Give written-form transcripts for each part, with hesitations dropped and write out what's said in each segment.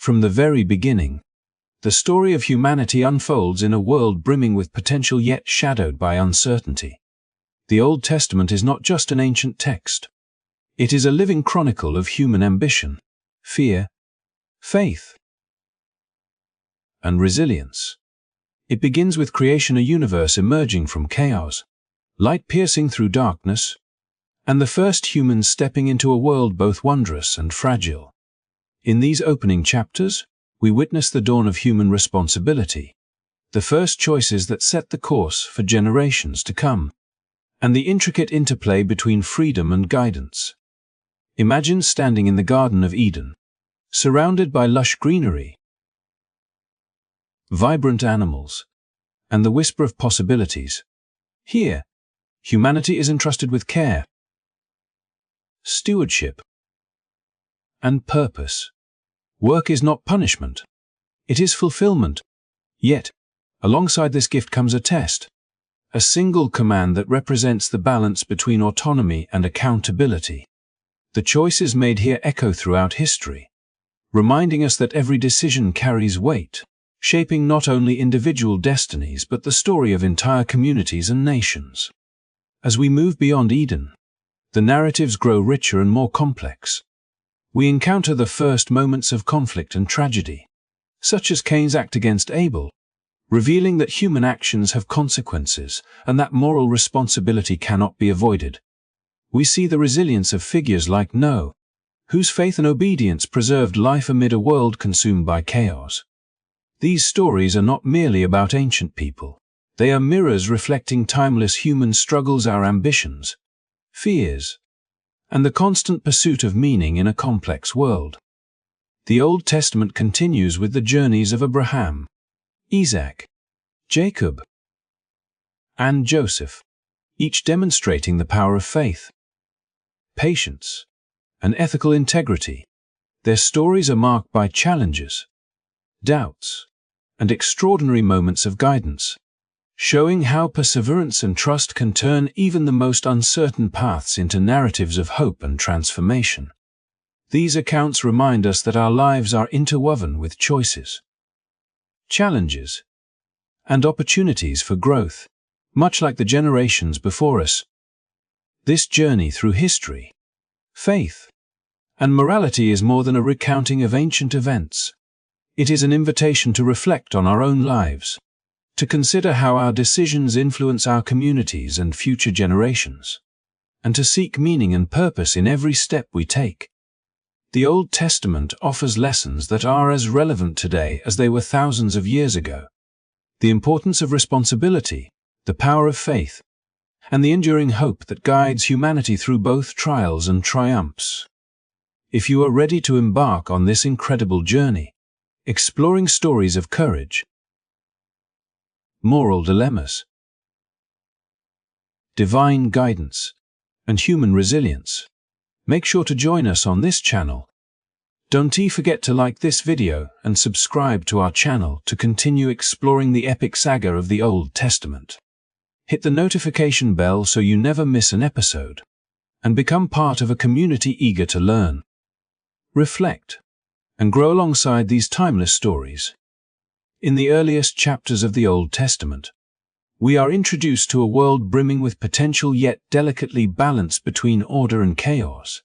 From the very beginning, the story of humanity unfolds in a world brimming with potential yet shadowed by uncertainty. The Old Testament is not just an ancient text. It is a living chronicle of human ambition, fear, faith, and resilience. It begins with creation, a universe emerging from chaos, light piercing through darkness, and the first humans stepping into a world both wondrous and fragile. In these opening chapters, we witness the dawn of human responsibility, the first choices that set the course for generations to come, and the intricate interplay between freedom and guidance. Imagine standing in the Garden of Eden, surrounded by lush greenery, vibrant animals, and the whisper of possibilities. Here, humanity is entrusted with care, stewardship, and purpose. Work is not punishment. It is fulfillment. Yet, alongside this gift comes a test, a single command that represents the balance between autonomy and accountability. The choices made here echo throughout history, reminding us that every decision carries weight, shaping not only individual destinies but the story of entire communities and nations. As we move beyond Eden, the narratives grow richer and more complex. We encounter the first moments of conflict and tragedy, such as Cain's act against Abel, revealing that human actions have consequences and that moral responsibility cannot be avoided. We see the resilience of figures like Noah, whose faith and obedience preserved life amid a world consumed by chaos. These stories are not merely about ancient people. They are mirrors reflecting timeless human struggles, our ambitions, fears, and the constant pursuit of meaning in a complex world. The Old Testament continues with the journeys of Abraham, Isaac, Jacob, and Joseph, each demonstrating the power of faith, patience, and ethical integrity. Their stories are marked by challenges, doubts, and extraordinary moments of guidance, showing how perseverance and trust can turn even the most uncertain paths into narratives of hope and transformation. These accounts remind us that our lives are interwoven with choices, challenges, and opportunities for growth, much like the generations before us. This journey through history, faith, and morality is more than a recounting of ancient events. It is an invitation to reflect on our own lives, to consider how our decisions influence our communities and future generations, and to seek meaning and purpose in every step we take. The Old Testament offers lessons that are as relevant today as they were thousands of years ago. The importance of responsibility, the power of faith, and the enduring hope that guides humanity through both trials and triumphs. If you are ready to embark on this incredible journey, exploring stories of courage, moral dilemmas, divine guidance, and human resilience, make sure to join us on this channel. Don't forget to like this video and subscribe to our channel to continue exploring the epic saga of the Old Testament. Hit the notification bell so you never miss an episode, and become part of a community eager to learn, reflect, and grow alongside these timeless stories. In the earliest chapters of the Old Testament, we are introduced to a world brimming with potential yet delicately balanced between order and chaos.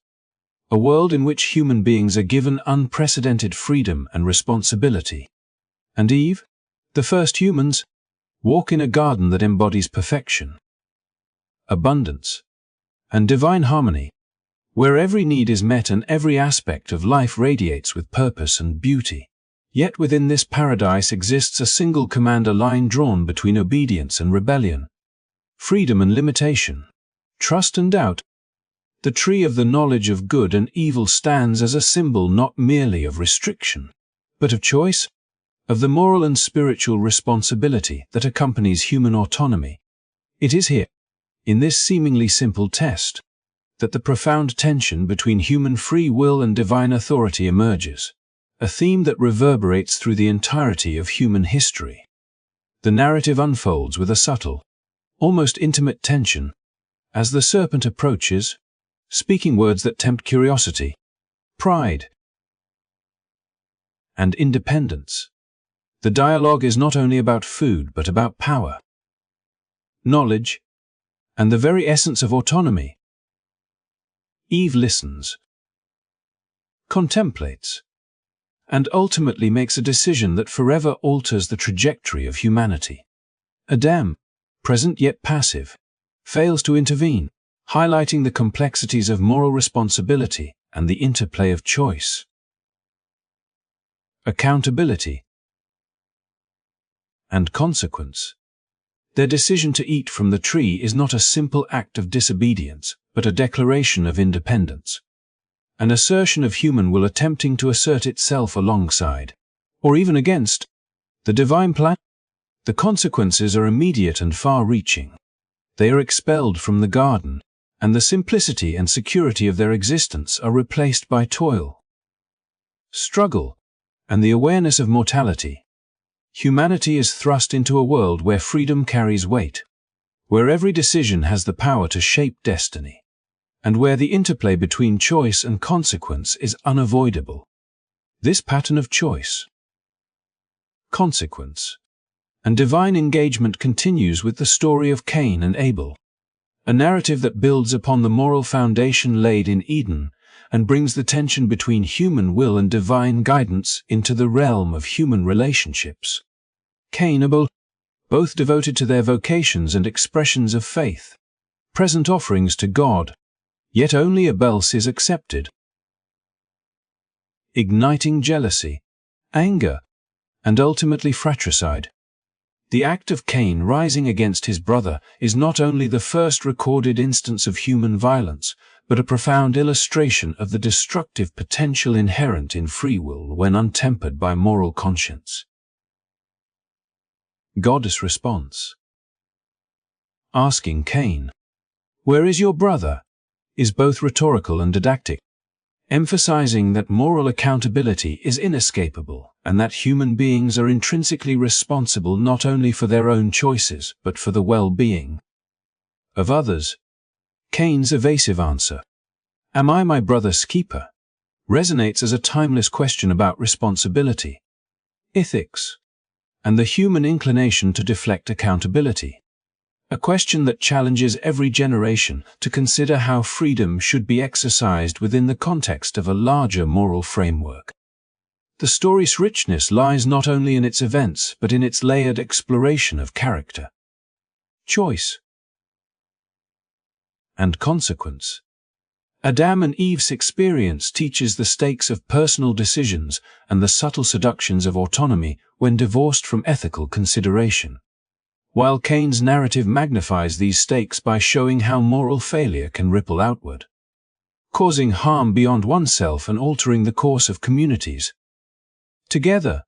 A world in which human beings are given unprecedented freedom and responsibility. And Eve, the first humans, walk in a garden that embodies perfection, abundance, and divine harmony, where every need is met and every aspect of life radiates with purpose and beauty. Yet within this paradise exists a single command, a line drawn between obedience and rebellion, freedom and limitation, trust and doubt. The tree of the knowledge of good and evil stands as a symbol not merely of restriction, but of choice, of the moral and spiritual responsibility that accompanies human autonomy. It is here, in this seemingly simple test, that the profound tension between human free will and divine authority emerges, a theme that reverberates through the entirety of human history. The narrative unfolds with a subtle, almost intimate tension, as the serpent approaches, speaking words that tempt curiosity, pride, and independence. The dialogue is not only about food but about power, knowledge, and the very essence of autonomy. Eve listens, contemplates, and ultimately makes a decision that forever alters the trajectory of humanity. Adam, present yet passive, fails to intervene, highlighting the complexities of moral responsibility and the interplay of choice. Accountability and consequence. Their decision to eat from the tree is not a simple act of disobedience, but a declaration of independence. An assertion of human will attempting to assert itself alongside, or even against, the divine plan. The consequences are immediate and far-reaching. They are expelled from the garden, and the simplicity and security of their existence are replaced by toil, struggle, and the awareness of mortality. Humanity is thrust into a world where freedom carries weight, where every decision has the power to shape destiny, and where the interplay between choice and consequence is unavoidable. This pattern of choice, consequence, and divine engagement continues with the story of Cain and Abel, a narrative that builds upon the moral foundation laid in Eden and brings the tension between human will and divine guidance into the realm of human relationships. Cain and Abel, both devoted to their vocations and expressions of faith, present offerings to God, yet only Abel's is accepted. Igniting jealousy, anger, and ultimately fratricide. The act of Cain rising against his brother is not only the first recorded instance of human violence, but a profound illustration of the destructive potential inherent in free will when untempered by moral conscience. God's response. Asking Cain, "Where is your brother?" is both rhetorical and didactic, emphasizing that moral accountability is inescapable and that human beings are intrinsically responsible not only for their own choices but for the well-being of others. Cain's evasive answer, "Am I my brother's keeper?" resonates as a timeless question about responsibility, ethics, and the human inclination to deflect accountability. A question that challenges every generation to consider how freedom should be exercised within the context of a larger moral framework. The story's richness lies not only in its events but in its layered exploration of character, choice, and consequence. Adam and Eve's experience teaches the stakes of personal decisions and the subtle seductions of autonomy when divorced from ethical consideration, while Cain's narrative magnifies these stakes by showing how moral failure can ripple outward, causing harm beyond oneself and altering the course of communities. Together,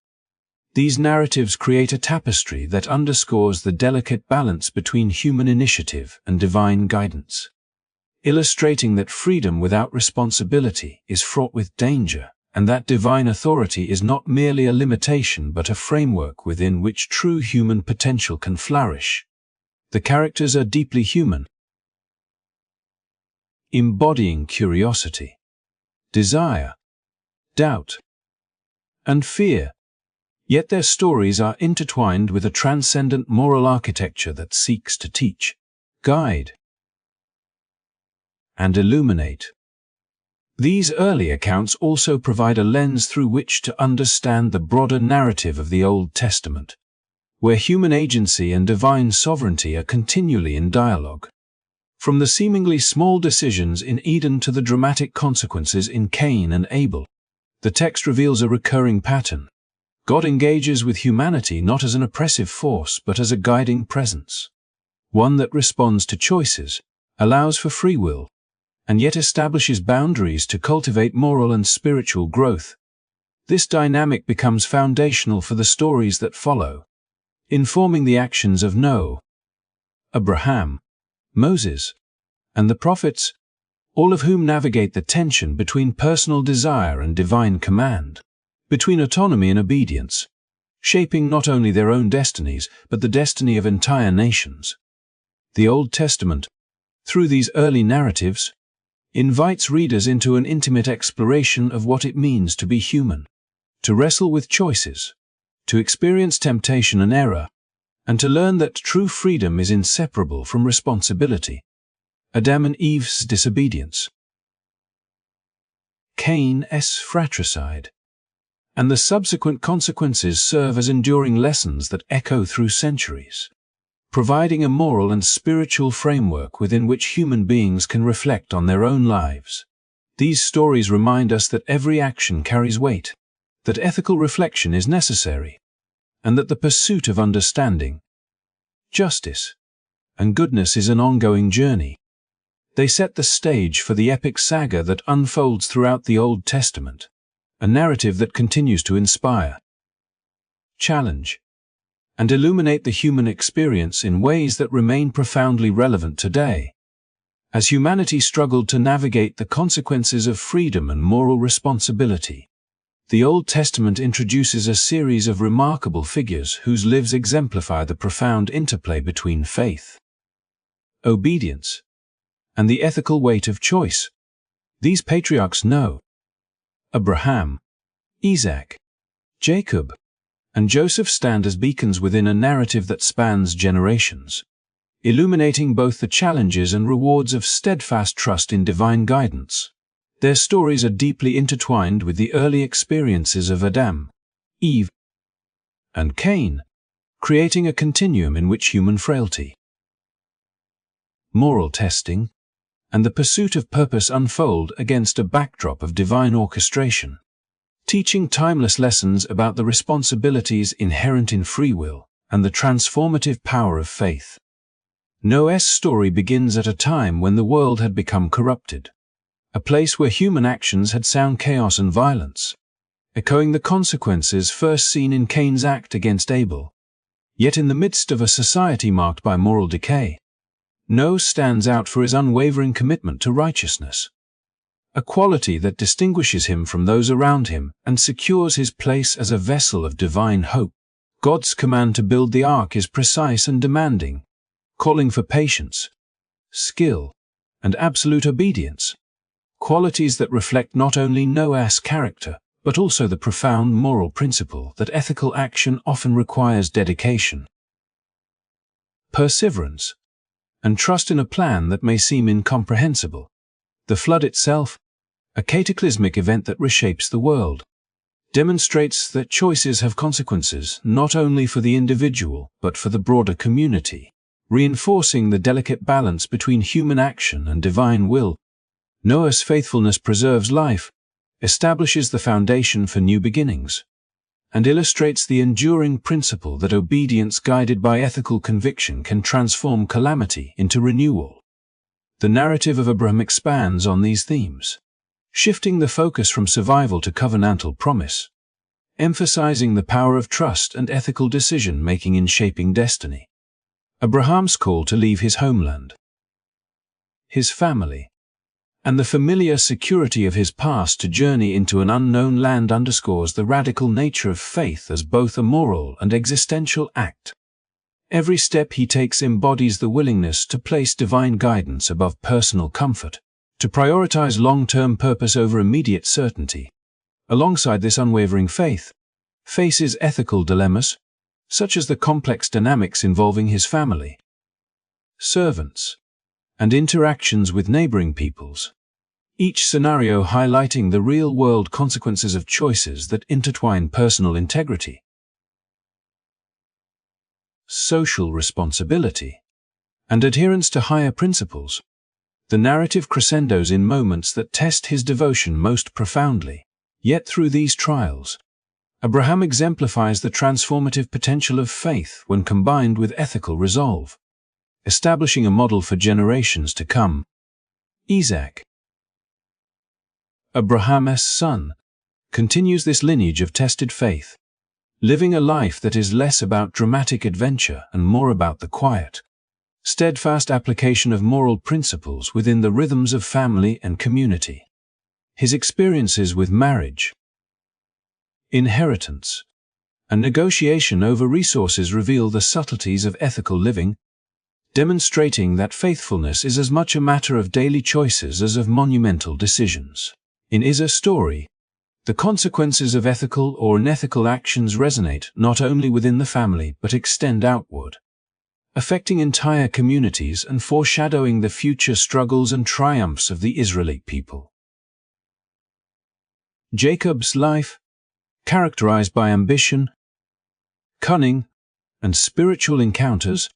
these narratives create a tapestry that underscores the delicate balance between human initiative and divine guidance, illustrating that freedom without responsibility is fraught with danger, and that divine authority is not merely a limitation but a framework within which true human potential can flourish. The characters are deeply human, embodying curiosity, desire, doubt, and fear, yet their stories are intertwined with a transcendent moral architecture that seeks to teach, guide, and illuminate. These early accounts also provide a lens through which to understand the broader narrative of the Old Testament, where human agency and divine sovereignty are continually in dialogue. From the seemingly small decisions in Eden to the dramatic consequences in Cain and Abel, the text reveals a recurring pattern. God engages with humanity not as an oppressive force but as a guiding presence, one that responds to choices, allows for free will, and yet establishes boundaries to cultivate moral and spiritual growth. This dynamic becomes foundational for the stories that follow, informing the actions of Noah, Abraham, Moses, and the prophets, all of whom navigate the tension between personal desire and divine command, between autonomy and obedience, shaping not only their own destinies but the destiny of entire nations. The Old Testament, through these early narratives, invites readers into an intimate exploration of what it means to be human, to wrestle with choices, to experience temptation and error, and to learn that true freedom is inseparable from responsibility. Adam and Eve's disobedience. Cain's fratricide. And the subsequent consequences serve as enduring lessons that echo through centuries, providing a moral and spiritual framework within which human beings can reflect on their own lives. These stories remind us that every action carries weight, that ethical reflection is necessary, and that the pursuit of understanding, justice, and goodness is an ongoing journey. They set the stage for the epic saga that unfolds throughout the Old Testament, a narrative that continues to inspire, challenge, and illuminate the human experience in ways that remain profoundly relevant today. As humanity struggled to navigate the consequences of freedom and moral responsibility, the Old Testament introduces a series of remarkable figures whose lives exemplify the profound interplay between faith, obedience, and the ethical weight of choice. These patriarchs, Noah, Abraham, Isaac, Jacob, and Joseph, stand as beacons within a narrative that spans generations, illuminating both the challenges and rewards of steadfast trust in divine guidance. Their stories are deeply intertwined with the early experiences of Adam, Eve, and Cain, creating a continuum in which human frailty, moral testing, and the pursuit of purpose unfold against a backdrop of divine orchestration, teaching timeless lessons about the responsibilities inherent in free will and the transformative power of faith. Noah's story begins at a time when the world had become corrupted, a place where human actions had sown chaos and violence, echoing the consequences first seen in Cain's act against Abel. Yet in the midst of a society marked by moral decay, Noah stands out for his unwavering commitment to righteousness, a quality that distinguishes him from those around him and secures his place as a vessel of divine hope. God's command to build the ark is precise and demanding, calling for patience, skill, and absolute obedience, qualities that reflect not only Noah's character, but also the profound moral principle that ethical action often requires dedication, perseverance, and trust in a plan that may seem incomprehensible. The flood itself, a cataclysmic event that reshapes the world, demonstrates that choices have consequences not only for the individual but for the broader community, reinforcing the delicate balance between human action and divine will. Noah's faithfulness preserves life, establishes the foundation for new beginnings, and illustrates the enduring principle that obedience guided by ethical conviction can transform calamity into renewal. The narrative of Abraham expands on these themes, shifting the focus from survival to covenantal promise, emphasizing the power of trust and ethical decision-making in shaping destiny. Abraham's call to leave his homeland, his family, and the familiar security of his past to journey into an unknown land underscores the radical nature of faith as both a moral and existential act. Every step he takes embodies the willingness to place divine guidance above personal comfort, to prioritize long-term purpose over immediate certainty. Alongside this unwavering faith, faces ethical dilemmas, such as the complex dynamics involving his family, servants, and interactions with neighboring peoples, each scenario highlighting the real-world consequences of choices that intertwine personal integrity, social responsibility, and adherence to higher principles. The narrative crescendos in moments that test his devotion most profoundly. Yet through these trials, Abraham exemplifies the transformative potential of faith when combined with ethical resolve, establishing a model for generations to come. Isaac, Abraham's son, continues this lineage of tested faith, living a life that is less about dramatic adventure and more about the quiet, steadfast application of moral principles within the rhythms of family and community. His experiences with marriage, inheritance, and negotiation over resources reveal the subtleties of ethical living, demonstrating that faithfulness is as much a matter of daily choices as of monumental decisions. In Isaac's story, The consequences of ethical or unethical actions resonate not only within the family but extend outward, affecting entire communities and foreshadowing the future struggles and triumphs of the Israelite people. Jacob's life, characterized by ambition, cunning, and spiritual encounters,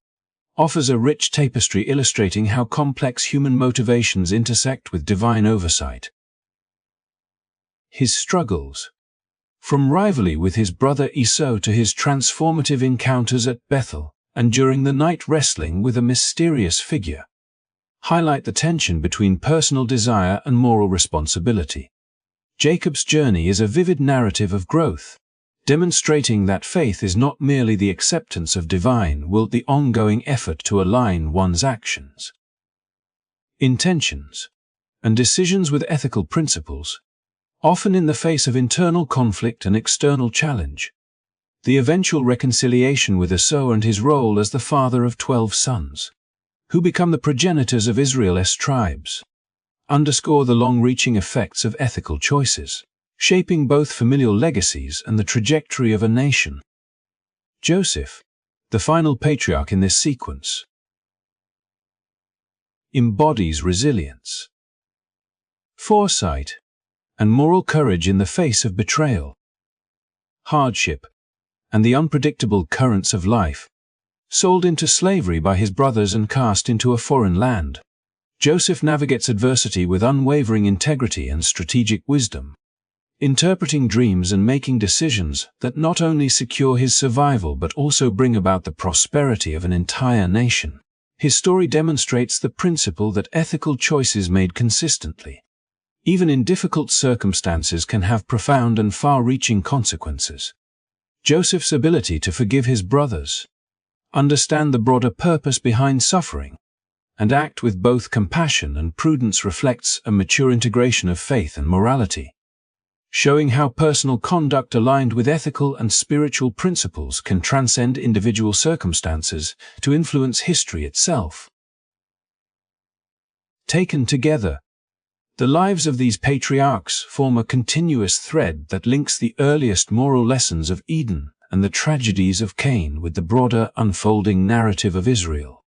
offers a rich tapestry illustrating how complex human motivations intersect with divine oversight. His struggles, from rivalry with his brother Esau to his transformative encounters at Bethel and during the night wrestling with a mysterious figure, highlight the tension between personal desire and moral responsibility. Jacob's journey is a vivid narrative of growth, demonstrating that faith is not merely the acceptance of divine will, the ongoing effort to align one's actions, intentions, and decisions with ethical principles, often in the face of internal conflict and external challenge. The eventual reconciliation with Esau and his role as the father of 12 sons, who become the progenitors of Israel's tribes, underscore the long-reaching effects of ethical choices, shaping both familial legacies and the trajectory of a nation. Joseph, the final patriarch in this sequence, embodies resilience, foresight, and moral courage in the face of betrayal, hardship, and the unpredictable currents of life. Sold into slavery by his brothers and cast into a foreign land, Joseph navigates adversity with unwavering integrity and strategic wisdom, interpreting dreams and making decisions that not only secure his survival but also bring about the prosperity of an entire nation. His story demonstrates the principle that ethical choices made consistently, even in difficult circumstances, can have profound and far-reaching consequences. Joseph's ability to forgive his brothers, understand the broader purpose behind suffering, and act with both compassion and prudence reflects a mature integration of faith and morality, showing how personal conduct aligned with ethical and spiritual principles can transcend individual circumstances to influence history itself. Taken together, the lives of these patriarchs form a continuous thread that links the earliest moral lessons of Eden and the tragedies of Cain with the broader unfolding narrative of Israel.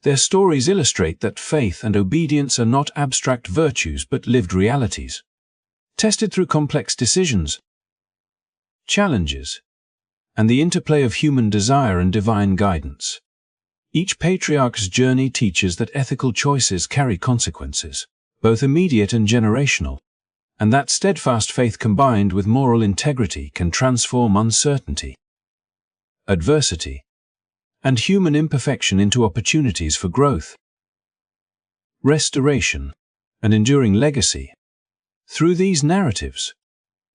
Their stories illustrate that faith and obedience are not abstract virtues but lived realities, tested through complex decisions, challenges, and the interplay of human desire and divine guidance. Each patriarch's journey teaches that ethical choices carry consequences, both immediate and generational, and that steadfast faith combined with moral integrity can transform uncertainty, adversity, and human imperfection into opportunities for growth, restoration, and enduring legacy. Through these narratives,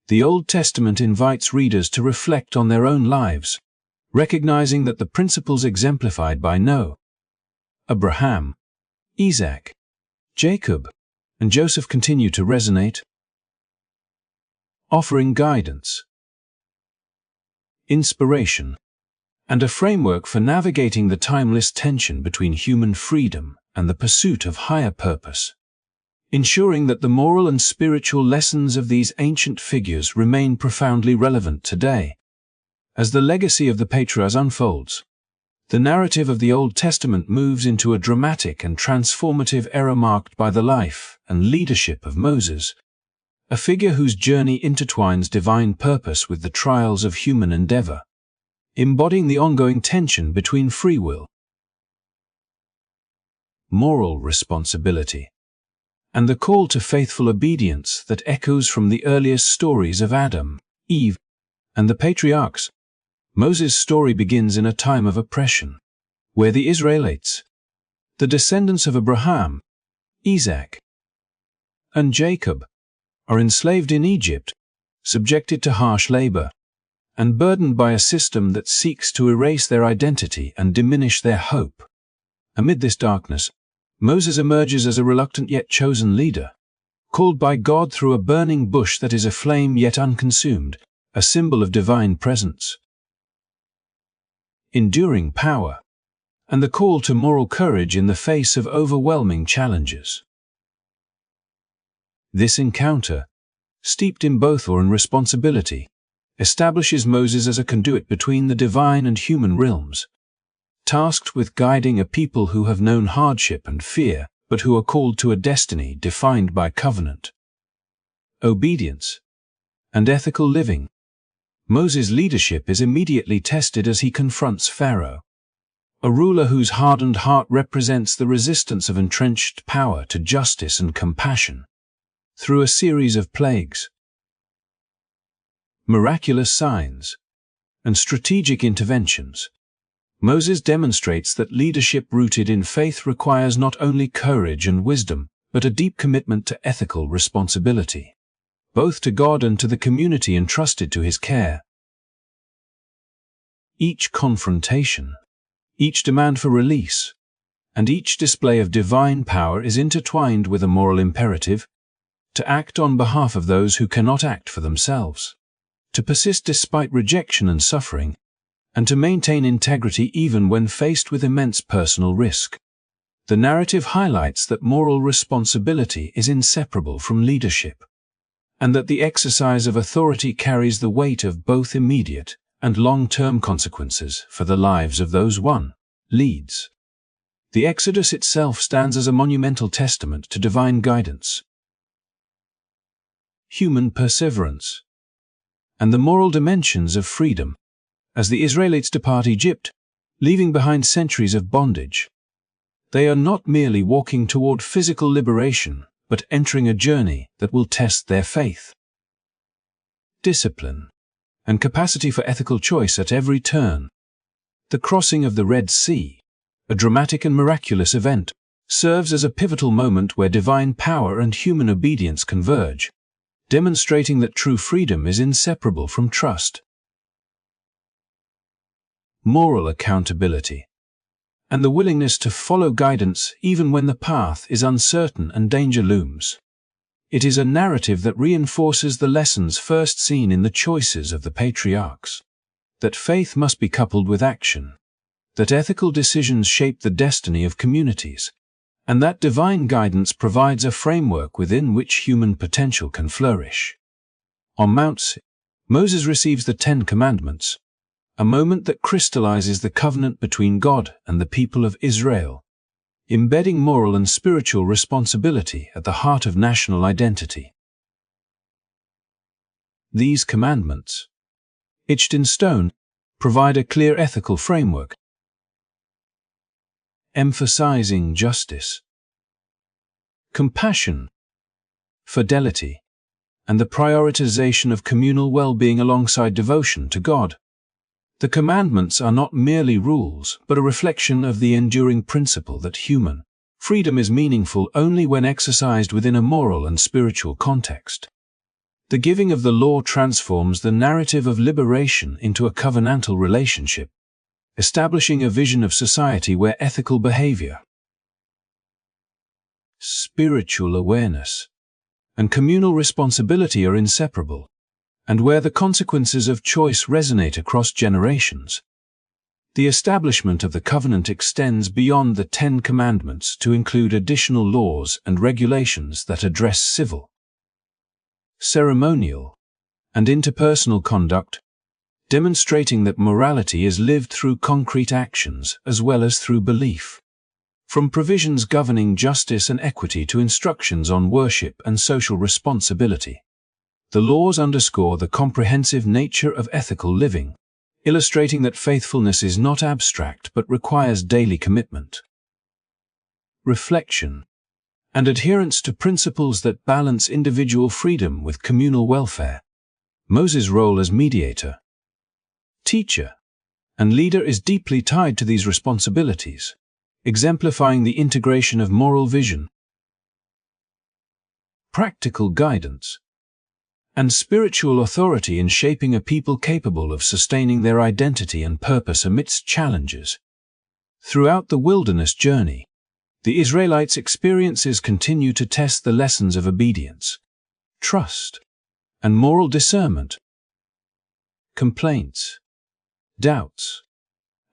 the Old Testament invites readers to reflect on their own lives, recognizing that the principles exemplified by Noah, Abraham, Isaac, Jacob, and Joseph continue to resonate, offering guidance, inspiration, and a framework for navigating the timeless tension between human freedom and the pursuit of higher purpose, ensuring that the moral and spiritual lessons of these ancient figures remain profoundly relevant today. As the legacy of the patriarchs unfolds, the narrative of the Old Testament moves into a dramatic and transformative era marked by the life and leadership of Moses, a figure whose journey intertwines divine purpose with the trials of human endeavor, embodying the ongoing tension between free will, moral responsibility, and the call to faithful obedience that echoes from the earliest stories of Adam, Eve, and the patriarchs. Moses' story begins in a time of oppression, where the Israelites, the descendants of Abraham, Isaac, and Jacob, are enslaved in Egypt, subjected to harsh labor, and burdened by a system that seeks to erase their identity and diminish their hope. Amid this darkness, Moses emerges as a reluctant yet chosen leader, called by God through a burning bush that is aflame yet unconsumed, a symbol of divine presence, enduring power, and the call to moral courage in the face of overwhelming challenges. This encounter, steeped in both awe and responsibility, establishes Moses as a conduit between the divine and human realms, tasked with guiding a people who have known hardship and fear, but who are called to a destiny defined by covenant, obedience, and ethical living. Moses' leadership is immediately tested as he confronts Pharaoh, a ruler whose hardened heart represents the resistance of entrenched power to justice and compassion. Through a series of plagues, miraculous signs, and strategic interventions, Moses demonstrates that leadership rooted in faith requires not only courage and wisdom, but a deep commitment to ethical responsibility, both to God and to the community entrusted to his care. Each confrontation, each demand for release, and each display of divine power is intertwined with a moral imperative: to act on behalf of those who cannot act for themselves, to persist despite rejection and suffering, and to maintain integrity even when faced with immense personal risk. The narrative highlights that moral responsibility is inseparable from leadership, and that the exercise of authority carries the weight of both immediate and long-term consequences for the lives of those one leads. The Exodus itself stands as a monumental testament to divine guidance, human perseverance, and the moral dimensions of freedom. As the Israelites depart Egypt, leaving behind centuries of bondage, they are not merely walking toward physical liberation, but entering a journey that will test their faith, discipline, and capacity for ethical choice at every turn. The crossing of the Red Sea, a dramatic and miraculous event, serves as a pivotal moment where divine power and human obedience converge, demonstrating that true freedom is inseparable from trust, moral accountability, and the willingness to follow guidance even when the path is uncertain and danger looms. It is a narrative that reinforces the lessons first seen in the choices of the patriarchs: that faith must be coupled with action, that ethical decisions shape the destiny of communities, and that divine guidance provides a framework within which human potential can flourish. On Mount Sinai, Moses receives the 10 Commandments, a moment that crystallizes the covenant between God and the people of Israel, embedding moral and spiritual responsibility at the heart of national identity. These commandments, etched in stone, provide a clear ethical framework, emphasizing justice, compassion, fidelity, and the prioritization of communal well-being alongside devotion to God. The commandments are not merely rules, but a reflection of the enduring principle that human freedom is meaningful only when exercised within a moral and spiritual context. The giving of the law transforms the narrative of liberation into a covenantal relationship, establishing a vision of society where ethical behavior, spiritual awareness, and communal responsibility are inseparable, and where the consequences of choice resonate across generations. The establishment of the covenant extends beyond the 10 Commandments to include additional laws and regulations that address civil, ceremonial, and interpersonal conduct, demonstrating that morality is lived through concrete actions as well as through belief. From provisions governing justice and equity to instructions on worship and social responsibility, the laws underscore the comprehensive nature of ethical living, illustrating that faithfulness is not abstract but requires daily commitment, reflection, and adherence to principles that balance individual freedom with communal welfare. Moses' role as mediator, teacher, and leader is deeply tied to these responsibilities, exemplifying the integration of moral vision, practical guidance, and spiritual authority in shaping a people capable of sustaining their identity and purpose amidst challenges. Throughout the wilderness journey, the Israelites' experiences continue to test the lessons of obedience, trust, and moral discernment. Complaints, doubts,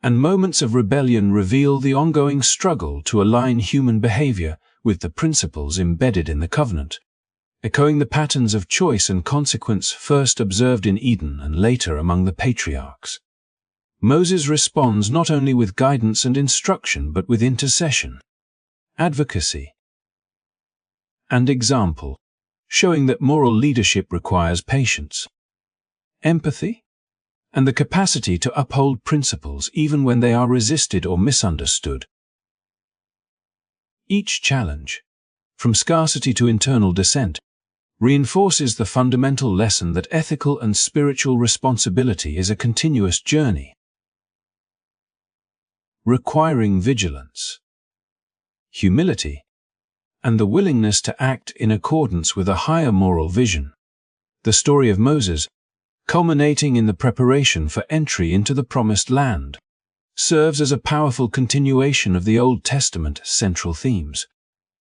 and moments of rebellion reveal the ongoing struggle to align human behavior with the principles embedded in the covenant, echoing the patterns of choice and consequence first observed in Eden and later among the patriarchs. Moses responds not only with guidance and instruction but with intercession, advocacy, and example, showing that moral leadership requires patience, empathy, and the capacity to uphold principles even when they are resisted or misunderstood. Each challenge, from scarcity to internal dissent, reinforces the fundamental lesson that ethical and spiritual responsibility is a continuous journey, requiring vigilance, humility, and the willingness to act in accordance with a higher moral vision. The story of Moses, culminating in the preparation for entry into the Promised Land, serves as a powerful continuation of the Old Testament's central themes: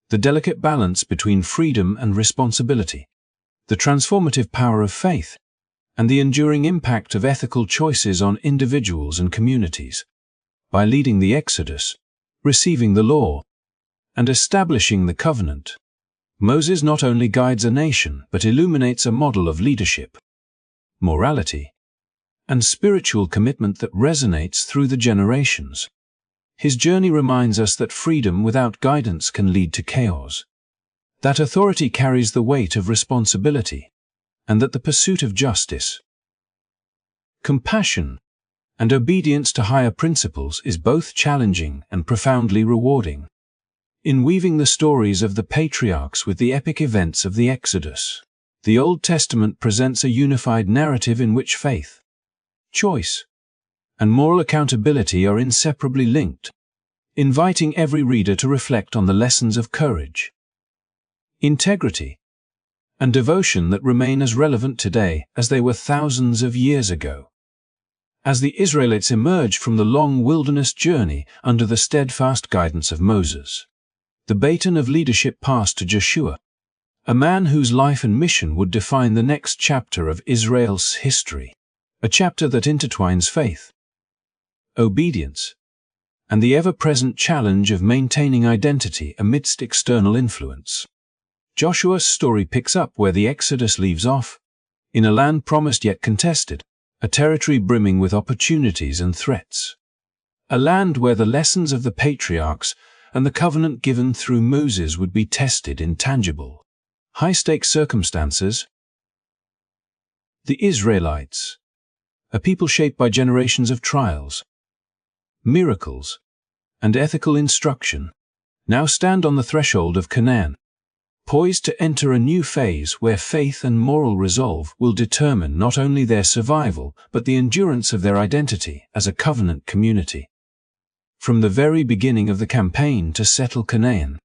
the delicate balance between freedom and responsibility, the transformative power of faith, and the enduring impact of ethical choices on individuals and communities. By leading the Exodus, receiving the law, and establishing the covenant, Moses not only guides a nation but illuminates a model of leadership, morality, and spiritual commitment that resonates through the generations. His journey reminds us that freedom without guidance can lead to chaos, that authority carries the weight of responsibility, and that the pursuit of justice, compassion, and obedience to higher principles is both challenging and profoundly rewarding. In weaving the stories of the patriarchs with the epic events of the Exodus, the Old Testament presents a unified narrative in which faith, choice, and moral accountability are inseparably linked, inviting every reader to reflect on the lessons of courage, integrity, and devotion that remain as relevant today as they were thousands of years ago. As the Israelites emerged from the long wilderness journey under the steadfast guidance of Moses, the baton of leadership passed to Joshua, a man whose life and mission would define the next chapter of Israel's history, a chapter that intertwines faith, obedience, and the ever-present challenge of maintaining identity amidst external influence. Joshua's story picks up where the Exodus leaves off, in a land promised yet contested, a territory brimming with opportunities and threats, a land where the lessons of the patriarchs and the covenant given through Moses would be tested in tangible, high-stakes circumstances. The Israelites, a people shaped by generations of trials, miracles, and ethical instruction, now stand on the threshold of Canaan, poised to enter a new phase where faith and moral resolve will determine not only their survival but the endurance of their identity as a covenant community. From the very beginning of the campaign to settle Canaan,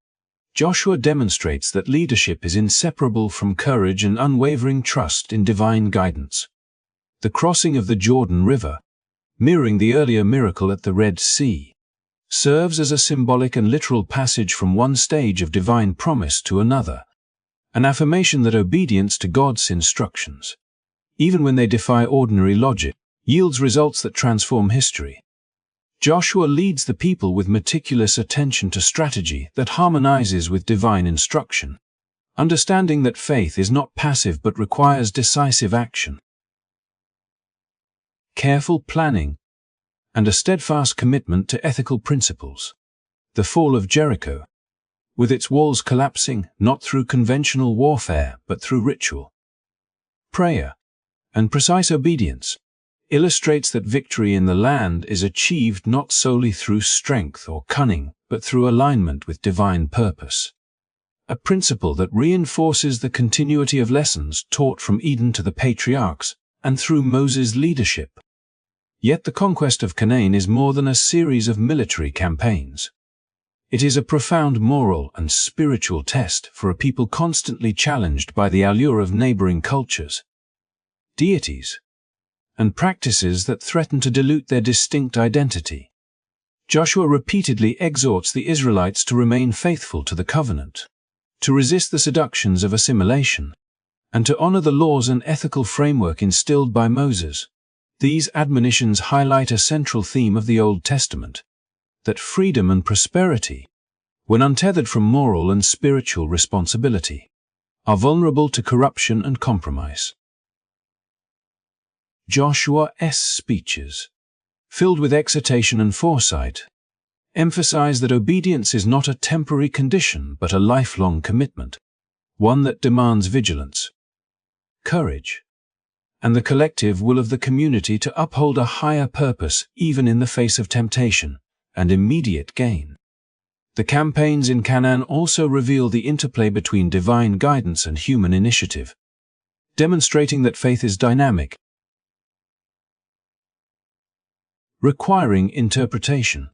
Joshua demonstrates that leadership is inseparable from courage and unwavering trust in divine guidance. The crossing of the Jordan River, mirroring the earlier miracle at the Red Sea, serves as a symbolic and literal passage from one stage of divine promise to another, an affirmation that obedience to God's instructions, even when they defy ordinary logic, yields results that transform history. Joshua leads the people with meticulous attention to strategy that harmonizes with divine instruction, understanding that faith is not passive but requires decisive action, careful planning, and a steadfast commitment to ethical principles. The fall of Jericho, with its walls collapsing not through conventional warfare but through ritual, prayer, and precise obedience, illustrates that victory in the land is achieved not solely through strength or cunning but through alignment with divine purpose, a principle that reinforces the continuity of lessons taught from Eden to the patriarchs and through Moses' leadership. Yet the conquest of Canaan is more than a series of military campaigns. It is a profound moral and spiritual test for a people constantly challenged by the allure of neighboring cultures, deities, and practices that threaten to dilute their distinct identity. Joshua repeatedly exhorts the Israelites to remain faithful to the covenant, to resist the seductions of assimilation, and to honor the laws and ethical framework instilled by Moses. These admonitions highlight a central theme of the Old Testament, that freedom and prosperity, when untethered from moral and spiritual responsibility, are vulnerable to corruption and compromise. Joshua's speeches, filled with exhortation and foresight, emphasize that obedience is not a temporary condition but a lifelong commitment, one that demands vigilance, courage, and the collective will of the community to uphold a higher purpose even in the face of temptation and immediate gain. The campaigns in Canaan also reveal the interplay between divine guidance and human initiative, demonstrating that faith is dynamic, requiring interpretation,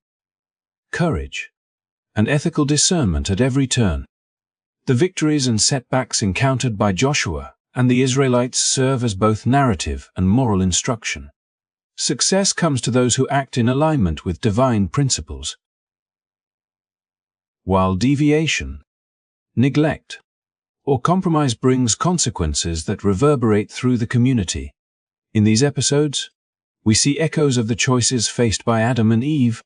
courage, and ethical discernment at every turn. The victories and setbacks encountered by Joshua and the Israelites serve as both narrative and moral instruction. Success comes to those who act in alignment with divine principles, while deviation, neglect, or compromise brings consequences that reverberate through the community. In these episodes, we see echoes of the choices faced by Adam and Eve,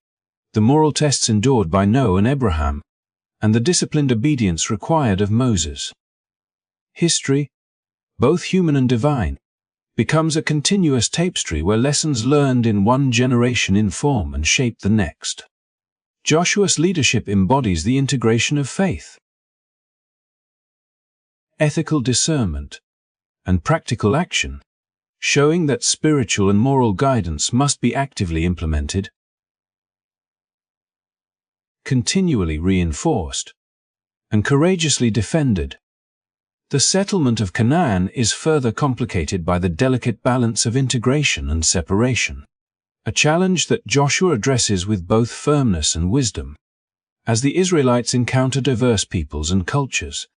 the moral tests endured by Noah and Abraham, and the disciplined obedience required of Moses. History, both human and divine, becomes a continuous tapestry where lessons learned in one generation inform and shape the next. Joshua's leadership embodies the integration of faith, ethical discernment, and practical action, showing that spiritual and moral guidance must be actively implemented, continually reinforced, and courageously defended. The settlement of Canaan is further complicated by the delicate balance of integration and separation, a challenge that Joshua addresses with both firmness and wisdom. As the Israelites encounter diverse peoples and cultures,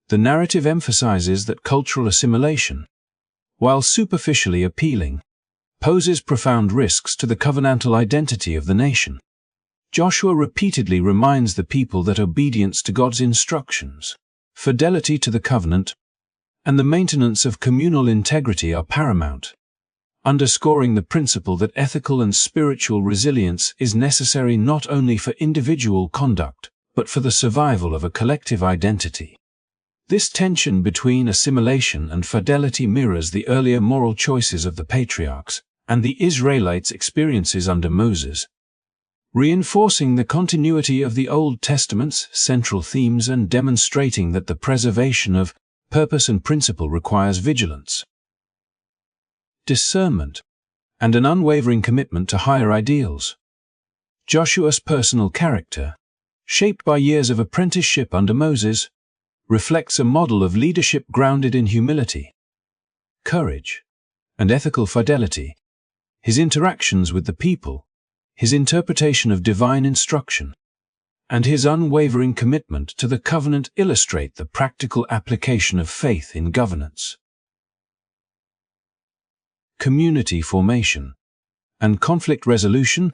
the narrative emphasizes that cultural assimilation, while superficially appealing, poses profound risks to the covenantal identity of the nation. Joshua repeatedly reminds the people that obedience to God's instructions, fidelity to the covenant, and the maintenance of communal integrity are paramount, underscoring the principle that ethical and spiritual resilience is necessary not only for individual conduct, but for the survival of a collective identity. This tension between assimilation and fidelity mirrors the earlier moral choices of the patriarchs and the Israelites' experiences under Moses, reinforcing the continuity of the Old Testament's central themes and demonstrating that the preservation of purpose and principle requires vigilance, discernment, and an unwavering commitment to higher ideals. Joshua's personal character, shaped by years of apprenticeship under Moses, reflects a model of leadership grounded in humility, courage, and ethical fidelity. His interactions with the people, his interpretation of divine instruction, and his unwavering commitment to the covenant illustrate the practical application of faith in governance, community formation, and conflict resolution.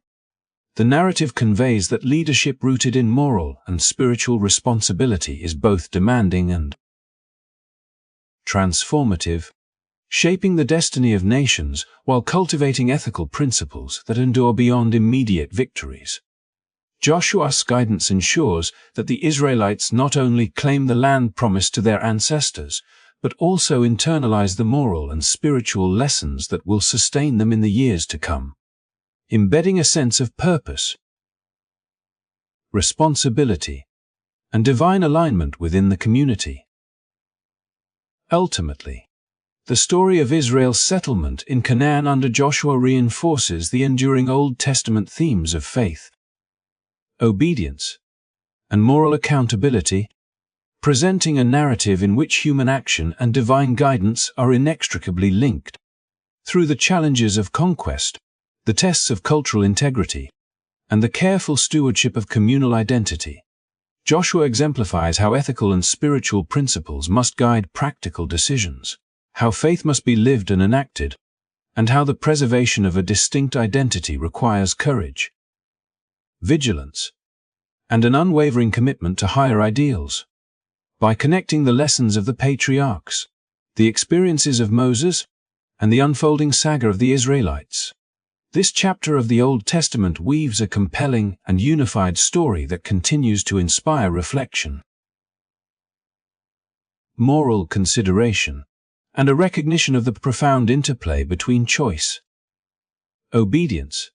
The narrative conveys that leadership rooted in moral and spiritual responsibility is both demanding and transformative, shaping the destiny of nations while cultivating ethical principles that endure beyond immediate victories. Joshua's guidance ensures that the Israelites not only claim the land promised to their ancestors, but also internalize the moral and spiritual lessons that will sustain them in the years to come, embedding a sense of purpose, responsibility, and divine alignment within the community. Ultimately, the story of Israel's settlement in Canaan under Joshua reinforces the enduring Old Testament themes of faith, obedience, and moral accountability, presenting a narrative in which human action and divine guidance are inextricably linked. Through the challenges of conquest, the tests of cultural integrity, and the careful stewardship of communal identity, Joshua exemplifies how ethical and spiritual principles must guide practical decisions, how faith must be lived and enacted, and how the preservation of a distinct identity requires courage, vigilance, and an unwavering commitment to higher ideals. By connecting the lessons of the patriarchs, the experiences of Moses, and the unfolding saga of the Israelites, this chapter of the Old Testament weaves a compelling and unified story that continues to inspire reflection. moral consideration, and a recognition of the profound interplay between choice, obedience,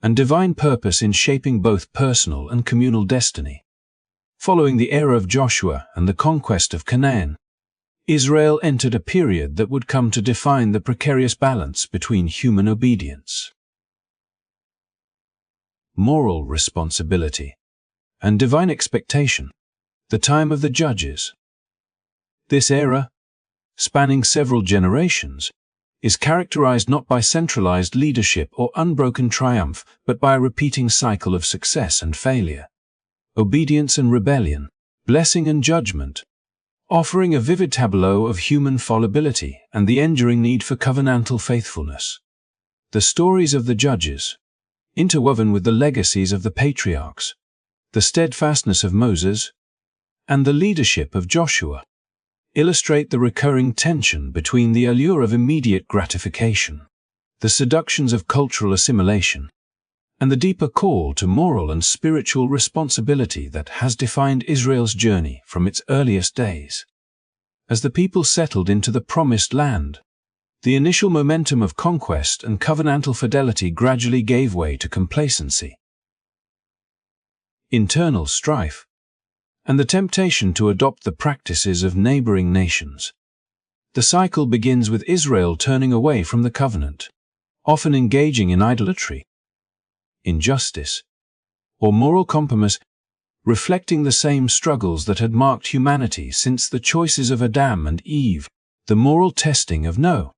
and divine purpose in shaping both personal and communal destiny. Following the era of Joshua and the conquest of Canaan, Israel entered a period that would come to define the precarious balance between human obedience, moral responsibility, and divine expectation, the time of the Judges. This era, spanning several generations, is characterized not by centralized leadership or unbroken triumph, but by a repeating cycle of success and failure, obedience and rebellion, blessing and judgment, offering a vivid tableau of human fallibility and the enduring need for covenantal faithfulness. The stories of the Judges, interwoven with the legacies of the patriarchs, the steadfastness of Moses, and the leadership of Joshua, illustrate the recurring tension between the allure of immediate gratification, the seductions of cultural assimilation, and the deeper call to moral and spiritual responsibility that has defined Israel's journey from its earliest days. As the people settled into the Promised Land, the initial momentum of conquest and covenantal fidelity gradually gave way to complacency, internal strife, and the temptation to adopt the practices of neighboring nations. The cycle begins with Israel turning away from the covenant, often engaging in idolatry, injustice, or moral compromise, reflecting the same struggles that had marked humanity since the choices of Adam and Eve, the moral testing of Noah,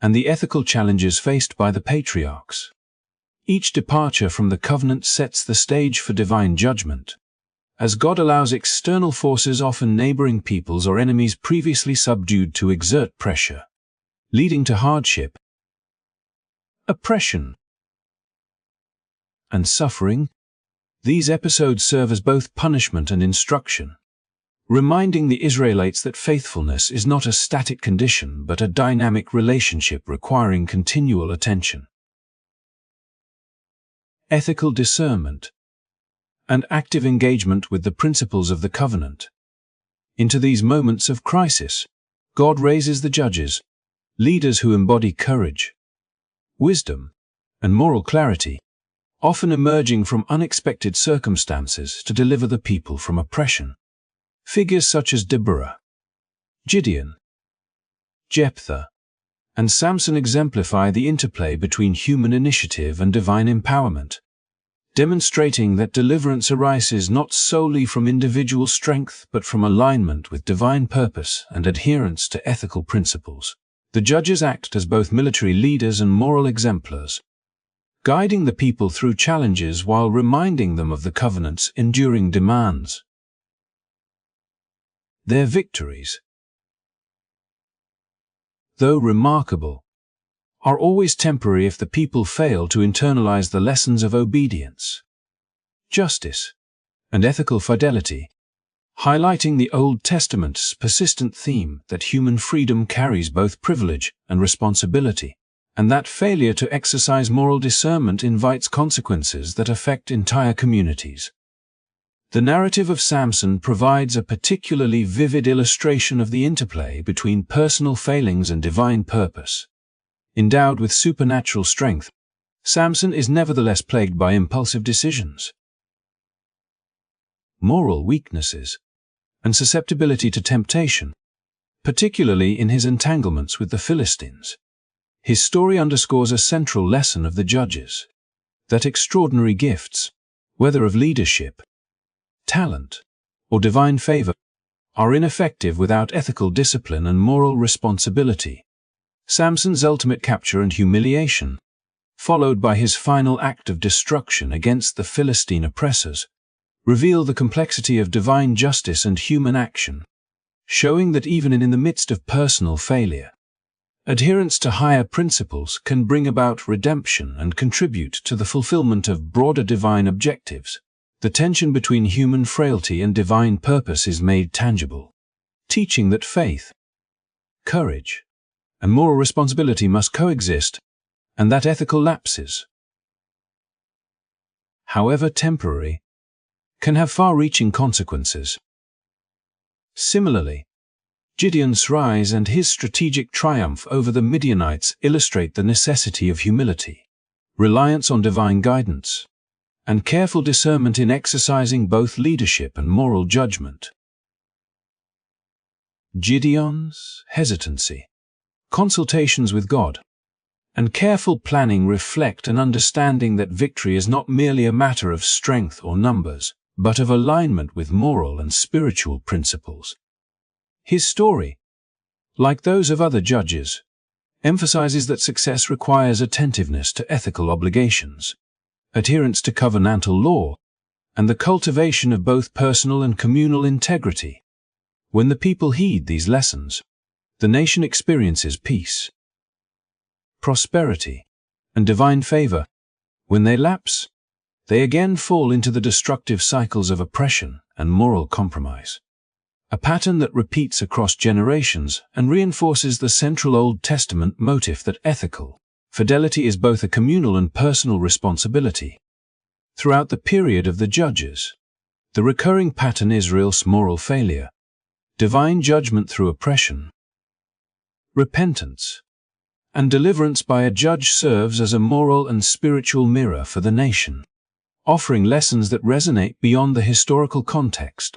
and the ethical challenges faced by the patriarchs. Each departure from the covenant sets the stage for divine judgment, as God allows external forces, often neighboring peoples or enemies previously subdued, to exert pressure, leading to hardship, oppression, and suffering. These episodes serve as both punishment and instruction, reminding the Israelites that faithfulness is not a static condition but a dynamic relationship requiring continual attention. Ethical discernment and active engagement with the principles of the covenant. Into these moments of crisis, God raises the judges, leaders who embody courage, wisdom, and moral clarity, often emerging from unexpected circumstances to deliver the people from oppression. Figures such as Deborah, Gideon, Jephthah, and Samson exemplify the interplay between human initiative and divine empowerment, demonstrating that deliverance arises not solely from individual strength but from alignment with divine purpose and adherence to ethical principles. The judges act as both military leaders and moral exemplars, guiding the people through challenges while reminding them of the covenant's enduring demands. Their victories, though remarkable, are always temporary if the people fail to internalize the lessons of obedience, justice, and ethical fidelity, highlighting the Old Testament's persistent theme that human freedom carries both privilege and responsibility, and that failure to exercise moral discernment invites consequences that affect entire communities. The narrative of Samson provides a particularly vivid illustration of the interplay between personal failings and divine purpose. Endowed with supernatural strength, Samson is nevertheless plagued by impulsive decisions, moral weaknesses, and susceptibility to temptation, particularly in his entanglements with the Philistines. His story underscores a central lesson of the judges, that extraordinary gifts, whether of leadership, talent, or divine favor, are ineffective without ethical discipline and moral responsibility. Samson's ultimate capture and humiliation, followed by his final act of destruction against the Philistine oppressors, reveal the complexity of divine justice and human action, showing that even in the midst of personal failure, adherence to higher principles can bring about redemption and contribute to the fulfillment of broader divine objectives. The tension between human frailty and divine purpose is made tangible, teaching that faith, courage, and moral responsibility must coexist, and that ethical lapses, however temporary, can have far-reaching consequences. Similarly, Gideon's rise and his strategic triumph over the Midianites illustrate the necessity of humility, reliance on divine guidance, and careful discernment in exercising both leadership and moral judgment. Gideon's hesitancy, consultations with God, and careful planning reflect an understanding that victory is not merely a matter of strength or numbers, but of alignment with moral and spiritual principles. His story, like those of other judges, emphasizes that success requires attentiveness to ethical obligations, adherence to covenantal law, and the cultivation of both personal and communal integrity. When the people heed these lessons, the nation experiences peace, prosperity, and divine favor. When they lapse, they again fall into the destructive cycles of oppression and moral compromise, a pattern that repeats across generations and reinforces the central Old Testament motif that ethical fidelity is both a communal and personal responsibility. Throughout the period of the Judges, the recurring pattern is Israel's moral failure, divine judgment through oppression, repentance, and deliverance by a judge serves as a moral and spiritual mirror for the nation, offering lessons that resonate beyond the historical context.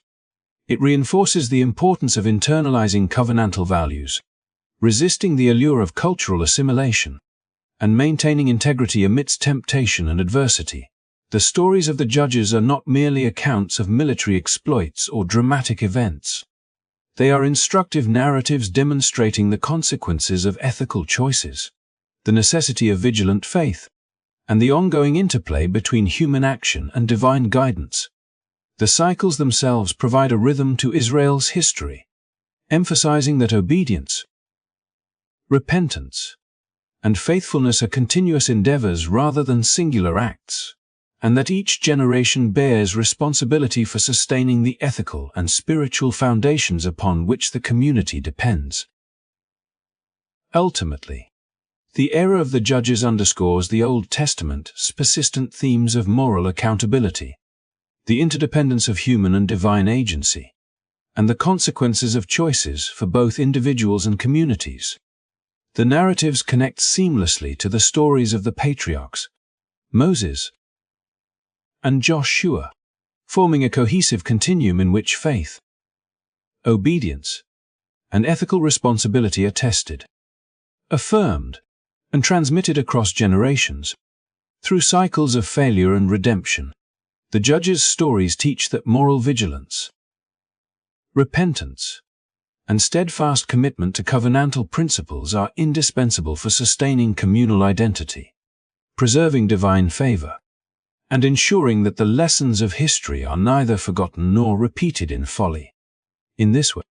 It reinforces the importance of internalizing covenantal values, resisting the allure of cultural assimilation, and maintaining integrity amidst temptation and adversity. The stories of the Judges are not merely accounts of military exploits or dramatic events. They are instructive narratives demonstrating the consequences of ethical choices, the necessity of vigilant faith, and the ongoing interplay between human action and divine guidance. The cycles themselves provide a rhythm to Israel's history, emphasizing that obedience, repentance, and faithfulness are continuous endeavors rather than singular acts, and that each generation bears responsibility for sustaining the ethical and spiritual foundations upon which the community depends. Ultimately, the era of the Judges underscores the Old Testament's persistent themes of moral accountability, the interdependence of human and divine agency, and the consequences of choices for both individuals and communities. The narratives connect seamlessly to the stories of the patriarchs, Moses and Joshua, forming a cohesive continuum in which faith, obedience, and ethical responsibility are tested, affirmed, and transmitted across generations. Through cycles of failure and redemption, the Judges' stories teach that moral vigilance, repentance, and steadfast commitment to covenantal principles are indispensable for sustaining communal identity, preserving divine favor, and ensuring that the lessons of history are neither forgotten nor repeated in folly. In this way,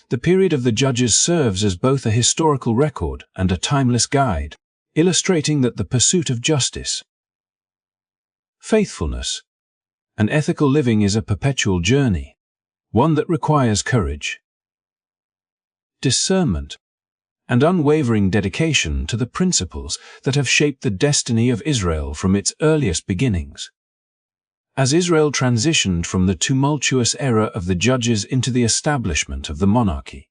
the period of the Judges serves as both a historical record and a timeless guide, illustrating that the pursuit of justice, faithfulness, and ethical living is a perpetual journey, one that requires courage, discernment, and unwavering dedication to the principles that have shaped the destiny of Israel from its earliest beginnings. As Israel transitioned from the tumultuous era of the Judges into the establishment of the monarchy,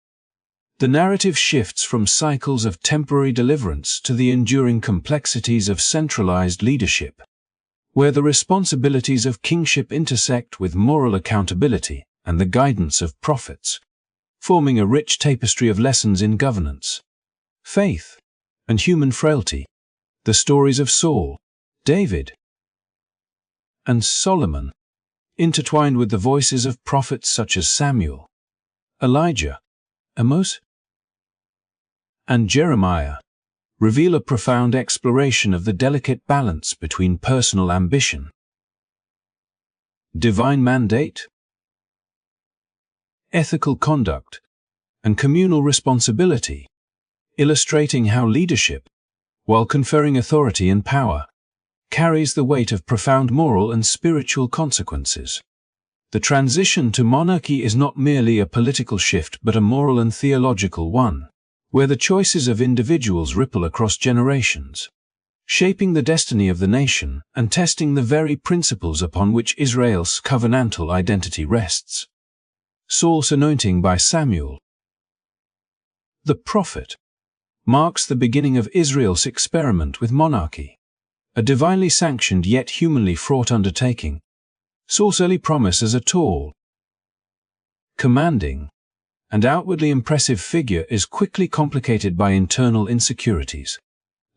the narrative shifts from cycles of temporary deliverance to the enduring complexities of centralized leadership, where the responsibilities of kingship intersect with moral accountability and the guidance of prophets, forming a rich tapestry of lessons in governance, faith, and human frailty. The stories of Saul, David, and Solomon, intertwined with the voices of prophets such as Samuel, Elijah, Amos, and Jeremiah, reveal a profound exploration of the delicate balance between personal ambition, divine mandate, ethical conduct, and communal responsibility, illustrating how leadership, while conferring authority and power, carries the weight of profound moral and spiritual consequences. The transition to monarchy is not merely a political shift but a moral and theological one, where the choices of individuals ripple across generations, shaping the destiny of the nation and testing the very principles upon which Israel's covenantal identity rests. Saul's anointing by Samuel, The prophet marks the beginning of Israel's experiment with monarchy, a divinely sanctioned yet humanly fraught undertaking. Saul's early promise as a tall, commanding, and outwardly impressive figure is quickly complicated by internal insecurities,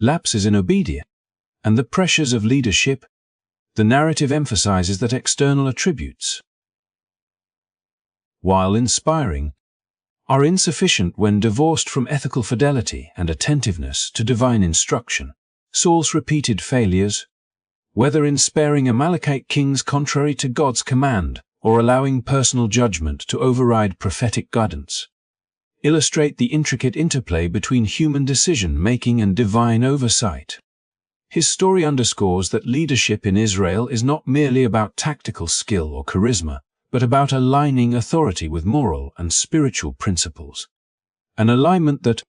lapses in obedience, and the pressures of leadership. The narrative emphasizes that external attributes, while inspiring, are insufficient when divorced from ethical fidelity and attentiveness to divine instruction. Saul's repeated failures, whether in sparing Amalekite kings contrary to God's command or allowing personal judgment to override prophetic guidance, illustrate the intricate interplay between human decision-making and divine oversight. His story underscores that leadership in Israel is not merely about tactical skill or charisma, but about aligning authority with moral and spiritual principles. An alignment that,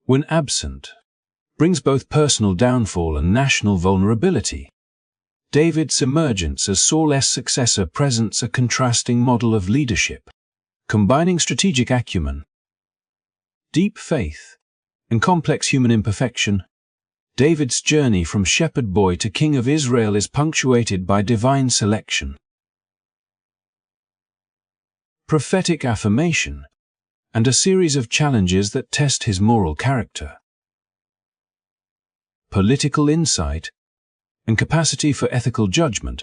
when absent, brings both personal downfall and national vulnerability. David's emergence as Saul's successor presents a contrasting model of leadership, combining strategic acumen, deep faith, and complex human imperfection. David's journey from shepherd boy to king of Israel is punctuated by divine selection, prophetic affirmation, and a series of challenges that test his moral character, political insight, and capacity for ethical judgment.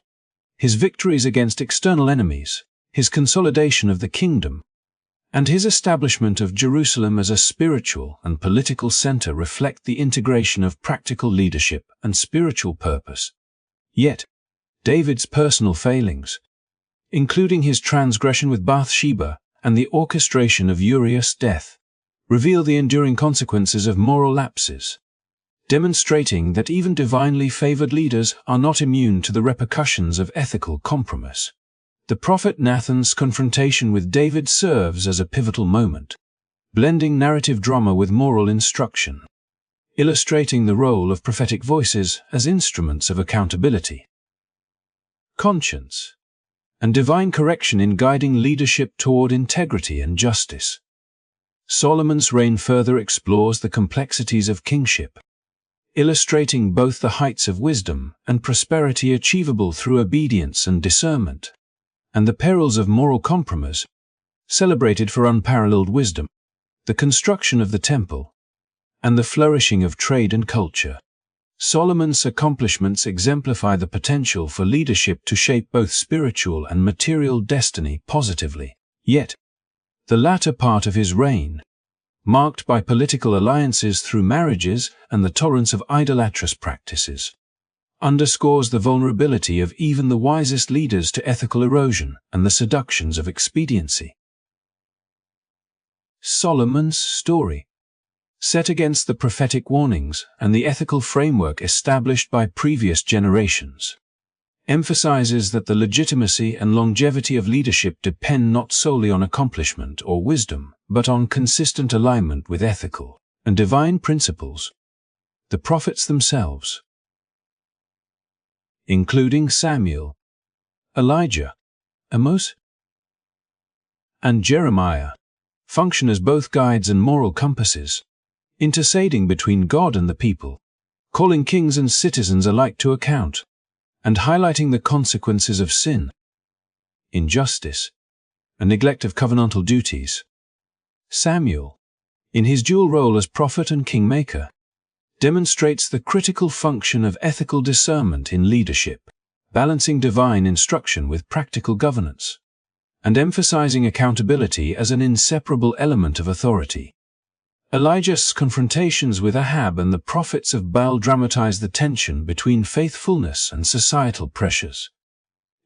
His victories against external enemies, his consolidation of the kingdom, and his establishment of Jerusalem as a spiritual and political center reflect the integration of practical leadership and spiritual purpose. Yet, David's personal failings, including his transgression with Bathsheba and the orchestration of Uriah's death, reveal the enduring consequences of moral lapses, demonstrating that even divinely favored leaders are not immune to the repercussions of ethical compromise. The prophet Nathan's confrontation with David serves as a pivotal moment, blending narrative drama with moral instruction, illustrating the role of prophetic voices as instruments of accountability, conscience, and divine correction in guiding leadership toward integrity and justice. Solomon's reign further explores the complexities of kingship, illustrating both the heights of wisdom and prosperity achievable through obedience and discernment, and the perils of moral compromise, celebrated for unparalleled wisdom, the construction of the temple, and the flourishing of trade and culture. Solomon's accomplishments exemplify the potential for leadership to shape both spiritual and material destiny positively. Yet, the latter part of his reign, marked by political alliances through marriages and the tolerance of idolatrous practices, underscores the vulnerability of even the wisest leaders to ethical erosion and the seductions of expediency. Solomon's story, set against the prophetic warnings and the ethical framework established by previous generations, emphasizes that the legitimacy and longevity of leadership depend not solely on accomplishment or wisdom, but on consistent alignment with ethical and divine principles. The prophets themselves, including Samuel, Elijah, Amos, and Jeremiah, function as both guides and moral compasses, interceding between God and the people, calling kings and citizens alike to account, and highlighting the consequences of sin, injustice, and neglect of covenantal duties. Samuel, in his dual role as prophet and kingmaker, demonstrates the critical function of ethical discernment in leadership, balancing divine instruction with practical governance, and emphasizing accountability as an inseparable element of authority. Elijah's confrontations with Ahab and the prophets of Baal dramatize the tension between faithfulness and societal pressures,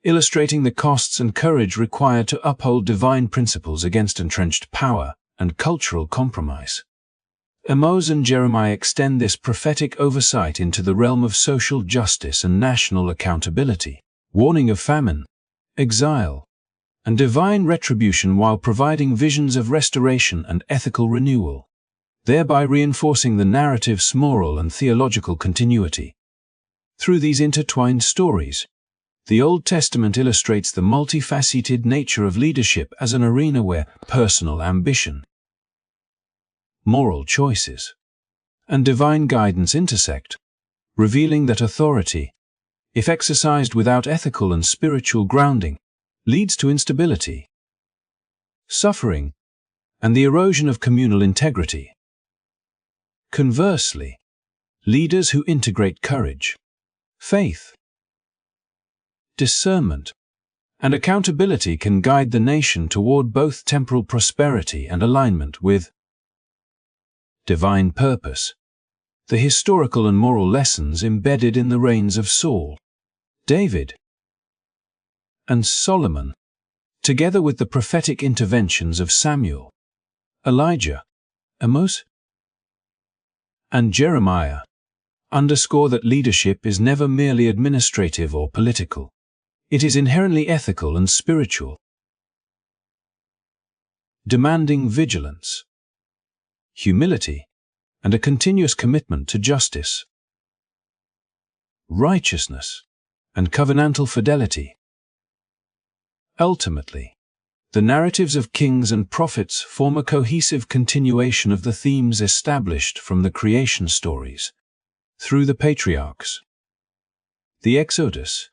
illustrating the costs and courage required to uphold divine principles against entrenched power and cultural compromise. Amos and Jeremiah extend this prophetic oversight into the realm of social justice and national accountability, warning of famine, exile, and divine retribution while providing visions of restoration and ethical renewal, thereby reinforcing the narrative's moral and theological continuity. Through these intertwined stories, the Old Testament illustrates the multifaceted nature of leadership as an arena where personal ambition, moral choices, and divine guidance intersect, revealing that authority, if exercised without ethical and spiritual grounding, leads to instability, suffering, and the erosion of communal integrity. Conversely, leaders who integrate courage, faith, discernment, and accountability can guide the nation toward both temporal prosperity and alignment with divine purpose. The historical and moral lessons embedded in the reigns of Saul, David, and Solomon, together with the prophetic interventions of Samuel, Elijah, Amos, and Jeremiah, underscore that leadership is never merely administrative or political. It is inherently ethical and spiritual, demanding vigilance, humility, and a continuous commitment to justice, righteousness, and covenantal fidelity. Ultimately, the narratives of kings and prophets form a cohesive continuation of the themes established from the creation stories, through the patriarchs, the Exodus,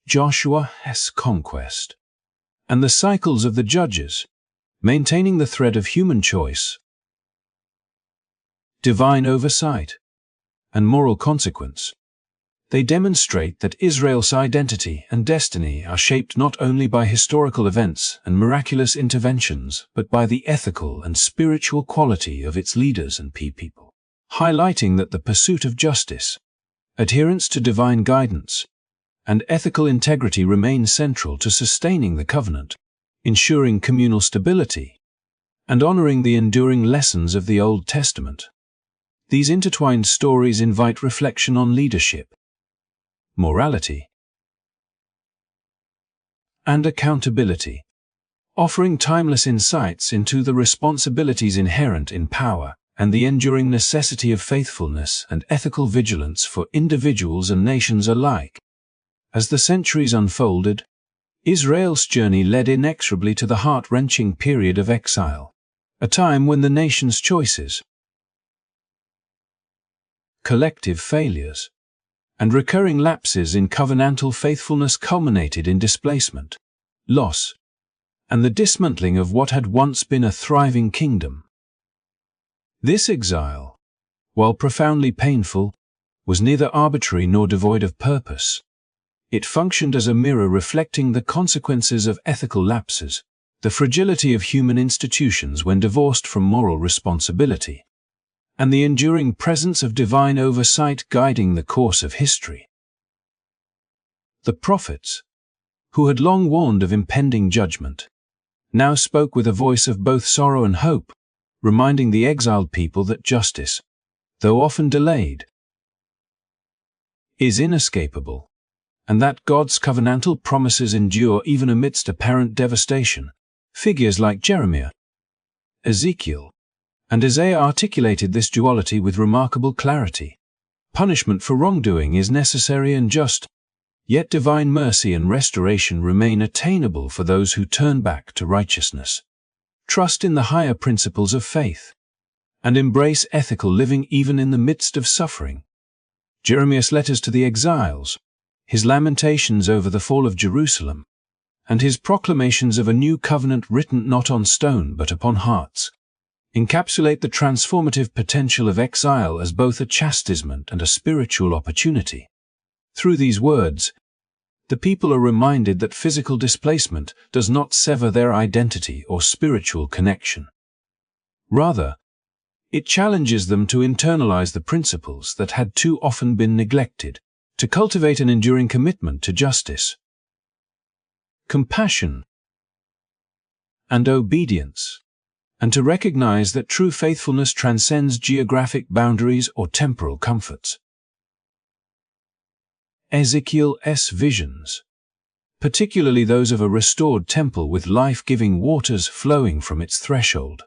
Joshua's conquest, and the cycles of the judges, maintaining the thread of human choice, divine oversight, and moral consequence. They demonstrate that Israel's identity and destiny are shaped not only by historical events and miraculous interventions, but by the ethical and spiritual quality of its leaders and people, highlighting that the pursuit of justice, adherence to divine guidance, and ethical integrity remain central to sustaining the covenant, ensuring communal stability, and honoring the enduring lessons of the Old Testament. These intertwined stories invite reflection on leadership, morality, and accountability, offering timeless insights into the responsibilities inherent in power and the enduring necessity of faithfulness and ethical vigilance for individuals and nations alike. As the centuries unfolded, Israel's journey led inexorably to the heart-wrenching period of exile, a time when the nation's choices, collective failures, and recurring lapses in covenantal faithfulness culminated in displacement, loss, and the dismantling of what had once been a thriving kingdom. This exile, while profoundly painful, was neither arbitrary nor devoid of purpose. It functioned as a mirror reflecting the consequences of ethical lapses, the fragility of human institutions when divorced from moral responsibility, and the enduring presence of divine oversight guiding the course of history. The prophets, who had long warned of impending judgment, now spoke with a voice of both sorrow and hope, reminding the exiled people that justice, though often delayed, is inescapable, and that God's covenantal promises endure even amidst apparent devastation. Figures like Jeremiah, Ezekiel, and Isaiah articulated this duality with remarkable clarity. Punishment for wrongdoing is necessary and just, yet divine mercy and restoration remain attainable for those who turn back to righteousness, trust in the higher principles of faith, and embrace ethical living even in the midst of suffering. Jeremiah's letters to the exiles, his lamentations over the fall of Jerusalem, and his proclamations of a new covenant written not on stone but upon hearts, encapsulate the transformative potential of exile as both a chastisement and a spiritual opportunity. Through these words, the people are reminded that physical displacement does not sever their identity or spiritual connection. Rather, it challenges them to internalize the principles that had too often been neglected, to cultivate an enduring commitment to justice, compassion, and obedience, and to recognize that true faithfulness transcends geographic boundaries or temporal comforts. Ezekiel's visions, particularly those of a restored temple with life-giving waters flowing from its threshold,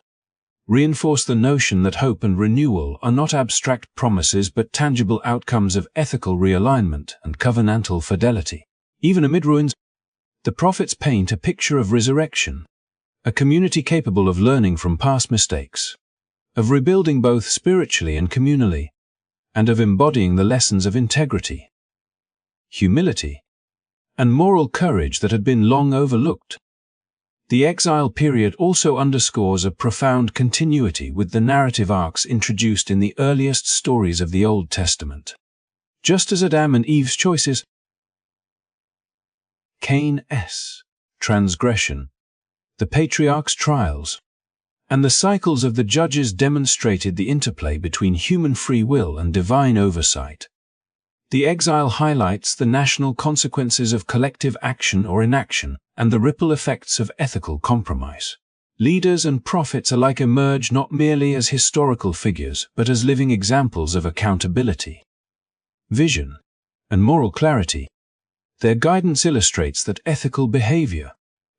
reinforce the notion that hope and renewal are not abstract promises but tangible outcomes of ethical realignment and covenantal fidelity. Even amid ruins, the prophets paint a picture of resurrection, a community capable of learning from past mistakes, of rebuilding both spiritually and communally, and of embodying the lessons of integrity, humility, and moral courage that had been long overlooked. The exile period also underscores a profound continuity with the narrative arcs introduced in the earliest stories of the Old Testament. Just as Adam and Eve's choices, Cain's transgression, the patriarchs' trials, and the cycles of the judges demonstrated the interplay between human free will and divine oversight. The exile highlights the national consequences of collective action or inaction and the ripple effects of ethical compromise. Leaders and prophets alike emerge not merely as historical figures but as living examples of accountability, vision, and moral clarity. Their guidance illustrates that ethical behavior,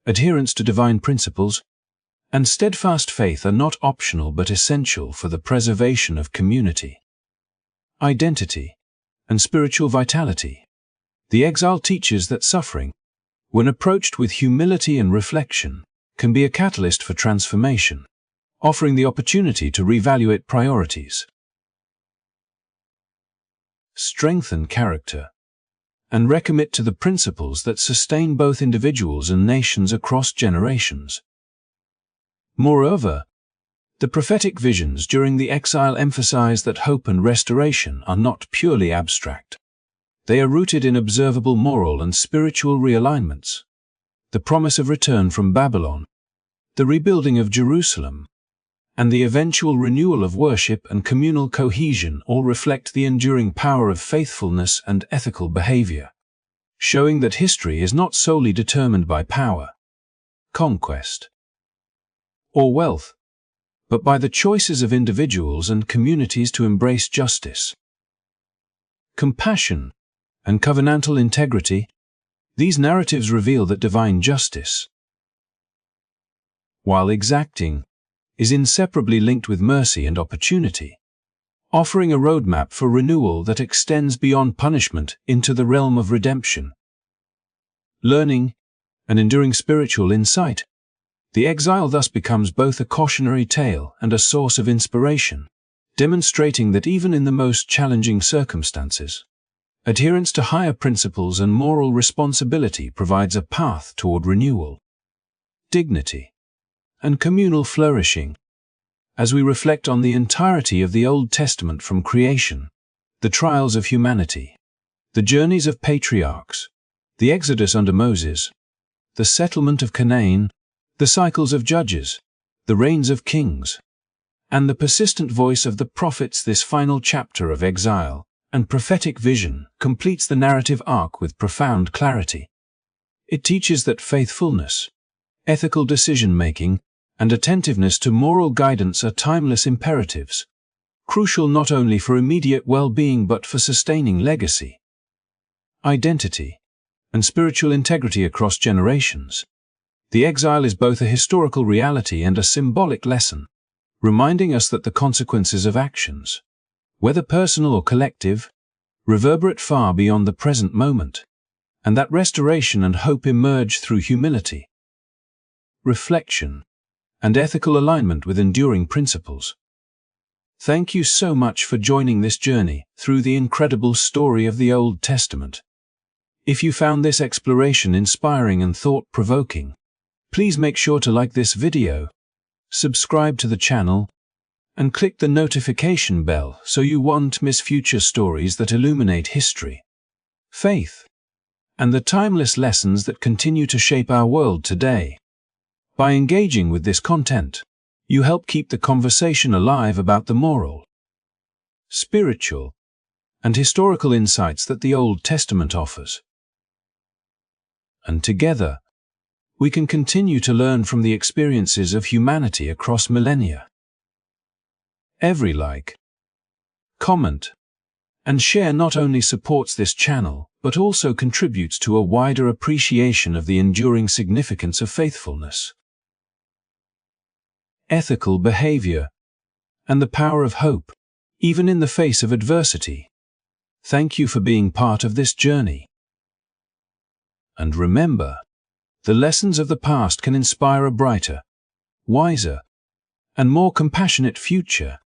adherence to divine principles, and steadfast faith are not optional but essential for the preservation of community, identity, and spiritual vitality. The exile teaches that suffering, when approached with humility and reflection, can be a catalyst for transformation, offering the opportunity to reevaluate priorities, strengthen character, and recommit to the principles that sustain both individuals and nations across generations. Moreover, the prophetic visions during the exile emphasize that hope and restoration are not purely abstract. They are rooted in observable moral and spiritual realignments. The promise of return from Babylon, the rebuilding of Jerusalem, and the eventual renewal of worship and communal cohesion all reflect the enduring power of faithfulness and ethical behavior, showing that history is not solely determined by power, conquest, or wealth, but by the choices of individuals and communities to embrace justice, compassion, and covenantal integrity. These narratives reveal that divine justice, while exacting, is inseparably linked with mercy and opportunity, offering a roadmap for renewal that extends beyond punishment into the realm of redemption, learning, and enduring spiritual insight. The exile thus becomes both a cautionary tale and a source of inspiration, demonstrating that even in the most challenging circumstances, adherence to higher principles and moral responsibility provides a path toward renewal, dignity, and communal flourishing. As we reflect on the entirety of the Old Testament from creation, the trials of humanity, the journeys of patriarchs, the Exodus under Moses, the settlement of Canaan, the cycles of judges, the reigns of kings, and the persistent voice of the prophets, this final chapter of exile and prophetic vision completes the narrative arc with profound clarity. It teaches that faithfulness, ethical decision-making, and attentiveness to moral guidance are timeless imperatives, crucial not only for immediate well-being but for sustaining legacy, identity, and spiritual integrity across generations. The exile is both a historical reality and a symbolic lesson, reminding us that the consequences of actions, whether personal or collective, reverberate far beyond the present moment, and that restoration and hope emerge through humility, reflection, and ethical alignment with enduring principles. Thank you so much for joining this journey through the incredible story of the Old Testament. If you found this exploration inspiring and thought-provoking, please make sure to like this video, subscribe to the channel, and click the notification bell so you won't miss future stories that illuminate history, faith, and the timeless lessons that continue to shape our world today. By engaging with this content, you help keep the conversation alive about the moral, spiritual, and historical insights that the Old Testament offers. And together, we can continue to learn from the experiences of humanity across millennia. Every like, comment, and share not only supports this channel, but also contributes to a wider appreciation of the enduring significance of faithfulness, ethical behavior, and the power of hope, even in the face of adversity. Thank you for being part of this journey. And remember, the lessons of the past can inspire a brighter, wiser, and more compassionate future.